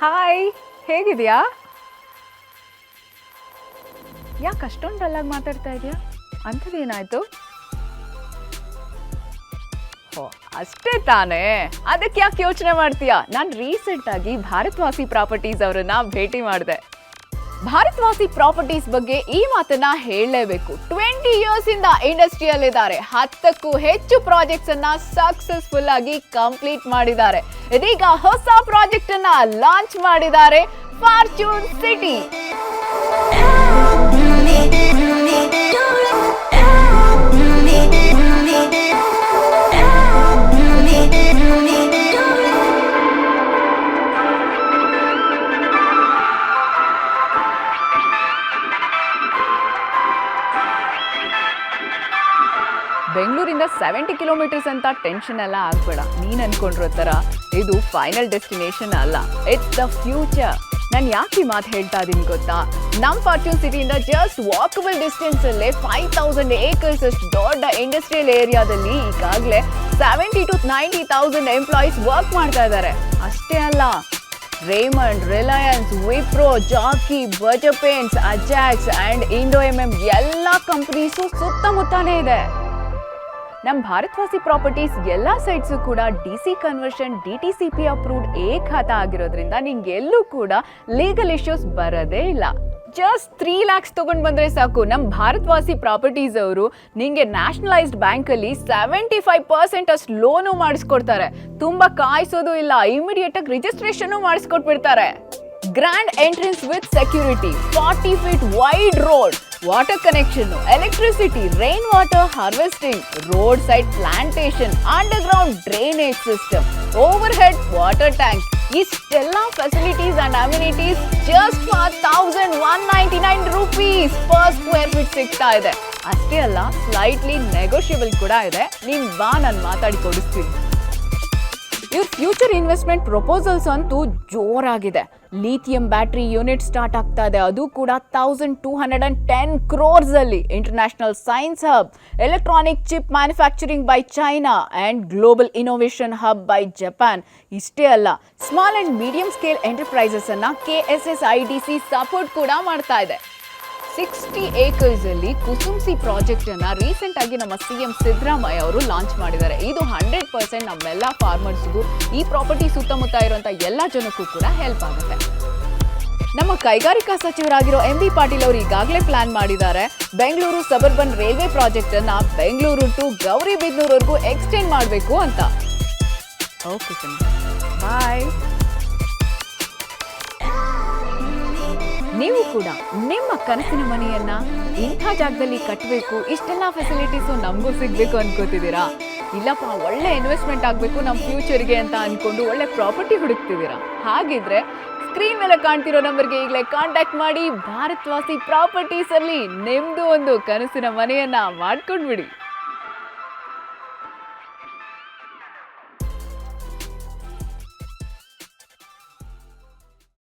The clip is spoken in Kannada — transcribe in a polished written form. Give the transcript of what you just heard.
ಹಾಯ್, ಹೇಗಿದೆಯಾ? ಯಾಕೆ ಅಷ್ಟೊಂದು ಡಲ್ಲಾಗಿ ಮಾತಾಡ್ತಾ ಇದೆಯಾ? ಅಂಥದ್ದೇನಾಯ್ತು? ಓ ಅಷ್ಟೇ ತಾನೇ, ಅದಕ್ಕೆ ಯಾಕೆ ಯೋಚನೆ ಮಾಡ್ತೀಯಾ? ನಾನು ರೀಸೆಂಟಾಗಿ ಭಾರತ್ವಾಸಿ ಪ್ರಾಪರ್ಟೀಸ್ ಅವರನ್ನ ಭೇಟಿ ಮಾಡಿದೆ. ಭಾರತ್ವಾಸಿ ಪ್ರಾಪರ್ಟೀಸ್ ಬಗ್ಗೆ ಈ ಮಾತನ್ನ ಹೇಳಲೇಬೇಕು. 20 ಇಯರ್ಸ್ ಇಂದ ಇಂಡಸ್ಟ್ರಿಯಲ್ಲಿದ್ದಾರೆ. 10ಕ್ಕೂ ಹೆಚ್ಚು ಪ್ರಾಜೆಕ್ಟ್ಸ್ ಅನ್ನ ಸಕ್ಸಸ್ಫುಲ್ ಆಗಿ ಕಂಪ್ಲೀಟ್ ಮಾಡಿದ್ದಾರೆ. ಇದೀಗ ಹೊಸ ಪ್ರಾಜೆಕ್ಟ್ ಅನ್ನ ಲಾಂಚ್ ಮಾಡಿದ್ದಾರೆ, ಫಾರ್ಚೂನ್ ಸಿಟಿ. ಬೆಂಗಳೂರಿಂದ 70 ಕಿಲೋಮೀಟರ್ಸ್ ಅಂತ ಟೆನ್ಷನ್ ಎಲ್ಲ ಆಗ್ಬೇಡ. ನೀನ್ ಅನ್ಕೊಂಡಿರೋ ತರ ಇದು ಫೈನಲ್ ಡೆಸ್ಟಿನೇಷನ್ ಅಲ್ಲ, ಇಟ್ಸ್ ದ ಫ್ಯೂಚರ್. ನಾನು ಯಾಕೆ ಈ ಮಾತು ಹೇಳ್ತಾ ಇದೀನಿ ಗೊತ್ತಾ? ನಮ್ಮ ಫಾರ್ಚೂನ್ ಸಿಟಿಯಿಂದ ಜಸ್ಟ್ ವಾಕಬಲ್ ಡಿಸ್ಟೆನ್ಸ್ ಅಲ್ಲೇ 5000 ಏಕರ್ಸ್ ಅಷ್ಟು ದೊಡ್ಡ ಇಂಡಸ್ಟ್ರಿಯಲ್ ಏರಿಯಾದಲ್ಲಿ ಈಗಾಗಲೇ 70 to 90,000 ಎಂಪ್ಲಾಯೀಸ್ ವರ್ಕ್ ಮಾಡ್ತಾ ಇದ್ದಾರೆ. ಅಷ್ಟೇ ಅಲ್ಲ, Raymond, Reliance, Wipro, Jockey, Berger Paints, Ajax and Indo ಎಲ್ಲ ಕಂಪನೀಸು ಸುತ್ತಮುತ್ತಾನೇ ಇದೆ. ನಮ್ಮ ಭಾರತ್ವಾಸಿ ಪ್ರಾಪರ್ಟೀಸ್ ಎಲ್ಲ ಸೈಟ್ಸು ಕೂಡ DC conversion, DTCP approved khata ಆಗಿರೋದ್ರಿಂದ ನಿಂಗೆ ಎಲ್ಲೂ ಕೂಡ ಲೀಗಲ್ ಇಶ್ಯೂಸ್ ಬರೋದೇ ಇಲ್ಲ. ಜಸ್ಟ್ 3 lakhs ತಗೊಂಡು ಬಂದ್ರೆ ಸಾಕು, ನಮ್ಮ ಭಾರತ್ವಾಸಿ ಪ್ರಾಪರ್ಟೀಸ್ ಅವರು ನಿಂಗೆ ನ್ಯಾಷನಲೈಸ್ಡ್ ಬ್ಯಾಂಕ್ ಅಲ್ಲಿ 75% ಅಷ್ಟು ಲೋನು ಮಾಡಿಸ್ಕೊಡ್ತಾರೆ. ತುಂಬಾ ಕಾಯಿಸೋದು ಇಲ್ಲ, ಇಮಿಡಿಯೇಟ್ ಆಗಿ ರಿಜಿಸ್ಟ್ರೇಷನ್ ಮಾಡಿಸ್ಕೊಟ್ಬಿಡ್ತಾರೆ. Grand entrance with security, 40 feet wide road, water connection, electricity, rain water harvesting, roadside plantation, underground drainage system, overhead water tank, ಇಷ್ಟೆಲ್ಲ facilities and amenities just for 1199 rupees per square feet ಸಿಗ್ತಾ ಇದೆ. ಅಷ್ಟೇ ಅಲ್ಲ, ಸ್ಲೈಟ್ಲಿ ನೆಗೋಷಿಯಬಲ್ ಕೂಡ ಇದೆ. ನೀನ್ ಬಾ, ನಾನು ಮಾತಾಡಿ ಕೊಡಿಸ್ತೀನಿ. ಇವ್ರ ಫ್ಯೂಚರ್ ಇನ್ವೆಸ್ಟ್ಮೆಂಟ್ ಪ್ರಪೋಸಲ್ಸ್ ಅಂತೂ ಜೋರಾಗಿದೆ. ಲಿಥಿಯಂ ಬ್ಯಾಟರಿ ಯೂನಿಟ್ ಸ್ಟಾರ್ಟ್ ಆಗ್ತಾ ಇದೆ, ಅದು ಕೂಡ 1210 crores ಅಲ್ಲಿ. International science hub, electronic chip manufacturing by China and global innovation hub by Japan. ಇಷ್ಟೇ ಅಲ್ಲ, small and medium scale enterprises ಅನ್ನ KSSIDC ಸಪೋರ್ಟ್ ಕೂಡ ಮಾಡ್ತಾ ಇದೆ. 60 acres ಅಲ್ಲಿ ಕುಸುಮ್ಸಿ ಪ್ರಾಜೆಕ್ಟ್ ಅನ್ನ ರೀಸೆಂಟ್ ಆಗಿ ನಮ್ಮ CM ಸಿದ್ದರಾಮಯ್ಯ ಅವರು ಲಾಂಚ್ ಮಾಡಿದ್ದಾರೆ. ಇದು 100% ನಮ್ಮೆಲ್ಲ ಫಾರ್ಮರ್ಸ್ಗೂ, ಈ ಪ್ರಾಪರ್ಟಿ ಸುತ್ತಮುತ್ತ ಇರುವಂತ ಎಲ್ಲ ಜನಕ್ಕೂ ಕೂಡ ಹೆಲ್ಪ್ ಆಗುತ್ತೆ. ನಮ್ಮ ಕೈಗಾರಿಕಾ ಸಚಿವರಾಗಿರೋ MB ಪಾಟೀಲ್ ಅವರು ಈಗಾಗಲೇ ಪ್ಲಾನ್ ಮಾಡಿದ್ದಾರೆ, ಬೆಂಗಳೂರು ಸಬರ್ಬನ್ ರೈಲ್ವೆ ಪ್ರಾಜೆಕ್ಟ್ ಅನ್ನ ಬೆಂಗಳೂರು ಟು ಗೌರಿಬಿದನೂರ್ವರೆಗೂ ಎಕ್ಸ್ಟೆಂಡ್ ಮಾಡಬೇಕು ಅಂತ. Okay bye. ನೀವು ಕೂಡ ನಿಮ್ಮ ಕನಸಿನ ಮನೆಯನ್ನ ಇಂಥ ಜಾಗದಲ್ಲಿ ಕಟ್ಟಬೇಕು, ಇಷ್ಟೆಲ್ಲ ಫೆಸಿಲಿಟೀಸು ನಮಗೂ ಸಿಗಬೇಕು ಅನ್ಕೋತಿದ್ದೀರಾ? ಇಲ್ಲಪ್ಪ, ಒಳ್ಳೆ ಇನ್ವೆಸ್ಟ್ಮೆಂಟ್ ಆಗಬೇಕು ನಮ್ಮ ಫ್ಯೂಚರ್ಗೆ ಅಂತ ಅನ್ಕೊಂಡು ಒಳ್ಳೆ ಪ್ರಾಪರ್ಟಿ ಹುಡುಕ್ತಿದ್ದೀರಾ? ಹಾಗಿದ್ರೆ ಸ್ಕ್ರೀನ್ ಮೇಲೆ ಕಾಣ್ತಿರೋ ನಂಬರ್ಗೆ ಈಗಲೇ ಕಾಂಟ್ಯಾಕ್ಟ್ ಮಾಡಿ ಭಾರತ್ವಾಸಿ ಪ್ರಾಪರ್ಟೀಸ್ ಅಲ್ಲಿ ನಿಮ್ದು ಒಂದು ಕನಸಿನ ಮನೆಯನ್ನ ಮಾಡ್ಕೊಂಡ್ಬಿಡಿ.